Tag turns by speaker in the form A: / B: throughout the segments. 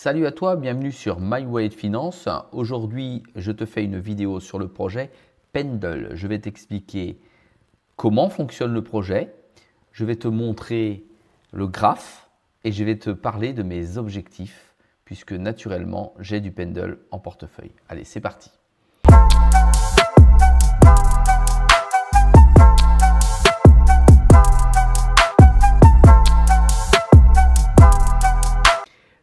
A: Salut à toi, bienvenue sur My Wallet Finance. Aujourd'hui, je te fais une vidéo sur le projet Pendle. Je vais t'expliquer comment fonctionne le projet, je vais te montrer le graphe et je vais te parler de mes objectifs puisque naturellement, j'ai du Pendle en portefeuille. Allez, c'est parti.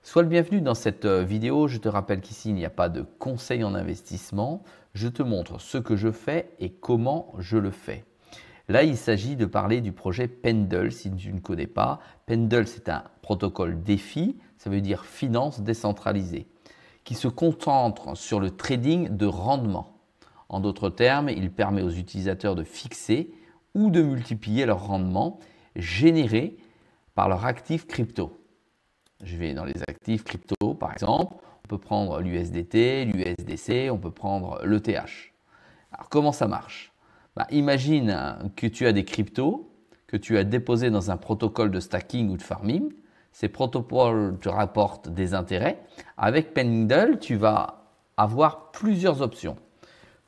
A: Sois le bienvenu dans cette vidéo. Je te rappelle qu'ici, il n'y a pas de conseil en investissement. Je te montre ce que je fais et comment je le fais. Là, il s'agit de parler du projet Pendle, si tu ne connais pas. Pendle, c'est un protocole DeFi, ça veut dire finance décentralisée, qui se concentre sur le trading de rendement. En d'autres termes, il permet aux utilisateurs de fixer ou de multiplier leur rendement généré par leur actif crypto. Je vais dans les actifs crypto, par exemple. On peut prendre l'USDT, l'USDC, on peut prendre l'ETH. Alors, comment ça marche? Imagine que tu as des cryptos que tu as déposés dans un protocole de stacking ou de farming. Ces protocoles te rapportent des intérêts. Avec Pendle, tu vas avoir plusieurs options.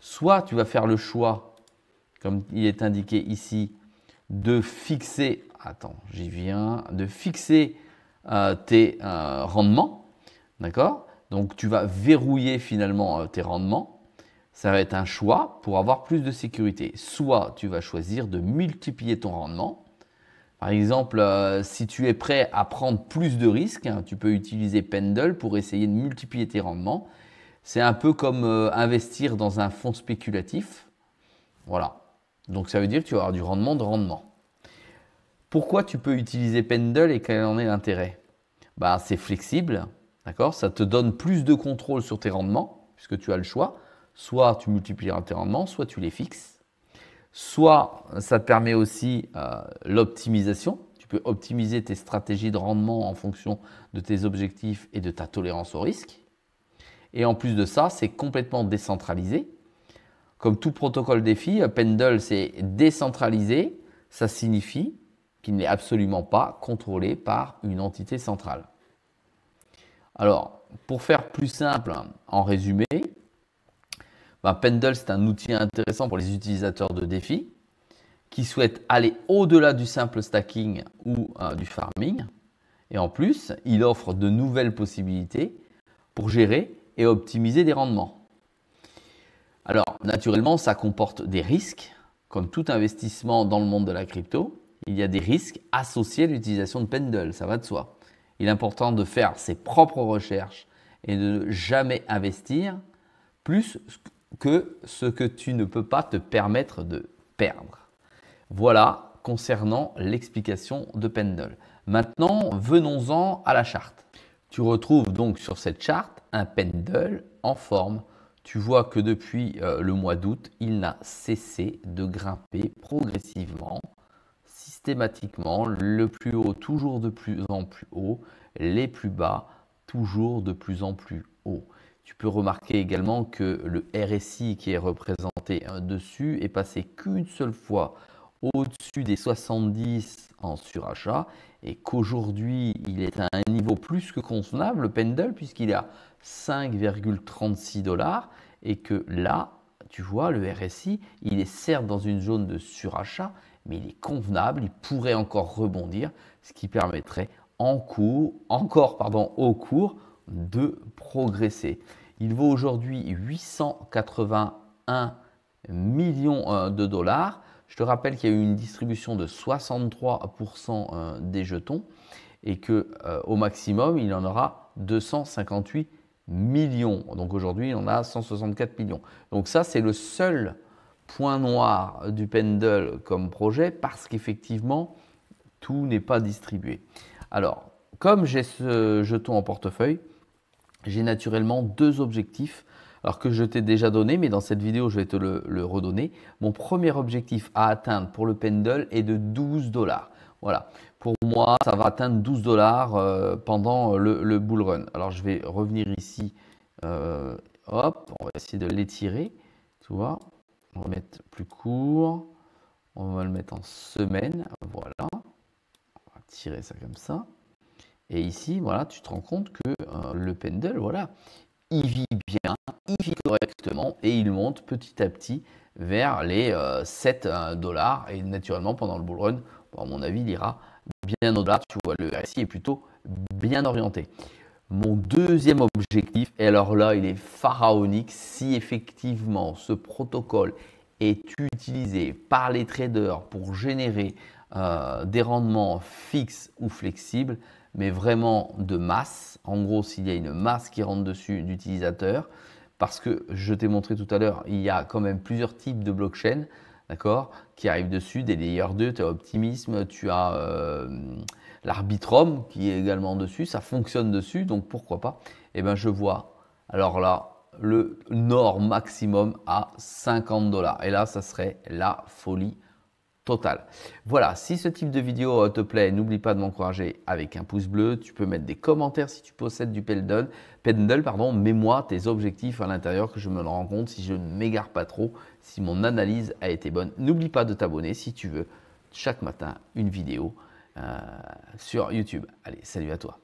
A: Soit tu vas faire le choix, comme il est indiqué ici, de fixer, tes rendements, d'accord? Donc, tu vas verrouiller finalement tes rendements. Ça va être un choix pour avoir plus de sécurité. Soit tu vas choisir de multiplier ton rendement. Par exemple, si tu es prêt à prendre plus de risques, tu peux utiliser Pendle pour essayer de multiplier tes rendements. C'est un peu comme investir dans un fonds spéculatif. Voilà. Donc, ça veut dire que tu vas avoir du rendement de rendement. Pourquoi tu peux utiliser Pendle et quel en est l'intérêt? C'est flexible, d'accord? Ça te donne plus de contrôle sur tes rendements, puisque tu as le choix. Soit tu multiplieras tes rendements, soit tu les fixes. Soit ça te permet aussi l'optimisation. Tu peux optimiser tes stratégies de rendement en fonction de tes objectifs et de ta tolérance au risque. Et en plus de ça, c'est complètement décentralisé. Comme tout protocole DeFi, Pendle, c'est décentralisé. Ça signifie qu'il n'est absolument pas contrôlé par une entité centrale. Alors, pour faire plus simple, en résumé, Pendle, c'est un outil intéressant pour les utilisateurs de DeFi qui souhaitent aller au-delà du simple stacking ou du farming. Et en plus, il offre de nouvelles possibilités pour gérer et optimiser des rendements. Alors, naturellement, ça comporte des risques. Comme tout investissement dans le monde de la crypto, il y a des risques associés à l'utilisation de Pendle, ça va de soi. Il est important de faire ses propres recherches et de ne jamais investir plus que ce que tu ne peux pas te permettre de perdre. Voilà concernant l'explication de Pendle. Maintenant, venons-en à la charte. Tu retrouves donc sur cette charte un Pendle en forme. Tu vois que depuis le mois d'août, il n'a cessé de grimper progressivement, systématiquement, le plus haut toujours de plus en plus haut, les plus bas toujours de plus en plus haut. Tu peux remarquer également que le RSI qui est représenté dessus est passé qu'une seule fois au-dessus des 70 en surachat et qu'aujourd'hui il est à un niveau plus que convenable, le Pendle, puisqu'il est à 5,36 $ et que là, tu vois, le RSI, il est certes dans une zone de surachat, mais il est convenable, il pourrait encore rebondir, ce qui permettrait au cours de progresser. Il vaut aujourd'hui 881 millions de dollars. Je te rappelle qu'il y a eu une distribution de 63% des jetons et qu'au maximum, il en aura 258 millions. Donc aujourd'hui, il en a 164 millions. Donc ça, c'est le seul point noir du Pendle comme projet parce qu'effectivement, tout n'est pas distribué. Alors, comme j'ai ce jeton en portefeuille, j'ai naturellement deux objectifs alors que je t'ai déjà donné, mais dans cette vidéo, je vais te le redonner. Mon premier objectif à atteindre pour le Pendle est de 12 $. Voilà, pour moi, ça va atteindre 12 $ pendant le bull run. Alors, je vais revenir ici. Hop, on va essayer de l'étirer. Tu vois, on va mettre plus court. On va le mettre en semaine. Voilà, on va tirer ça comme ça. Et ici, voilà, tu te rends compte que le pendule, voilà, il vit bien, il vit correctement et il monte petit à petit vers les 7 dollars. Et naturellement, pendant le bull run, bon, à mon avis, il ira bien au-delà. Tu vois, le RSI est plutôt bien orienté. Mon deuxième objectif, et alors là, il est pharaonique, si effectivement ce protocole est utilisé par les traders pour générer des rendements fixes ou flexibles, mais vraiment de masse. En gros, s'il y a une masse qui rentre dessus d'utilisateurs, parce que je t'ai montré tout à l'heure, il y a quand même plusieurs types de blockchains, d'accord, qui arrivent dessus, des Layer 2, tu as Optimism, tu as l'Arbitrum qui est également dessus, ça fonctionne dessus, donc pourquoi pas. Et bien je vois, alors là, le Nord maximum à 50 dollars. Et là, ça serait la folie totale. Voilà, si ce type de vidéo te plaît, n'oublie pas de m'encourager avec un pouce bleu. Tu peux mettre des commentaires si tu possèdes du pendule. Mets-moi tes objectifs à l'intérieur, que je me rends compte si je ne m'égare pas trop, si mon analyse a été bonne. N'oublie pas de t'abonner si tu veux chaque matin une vidéo sur YouTube. Allez, salut à toi.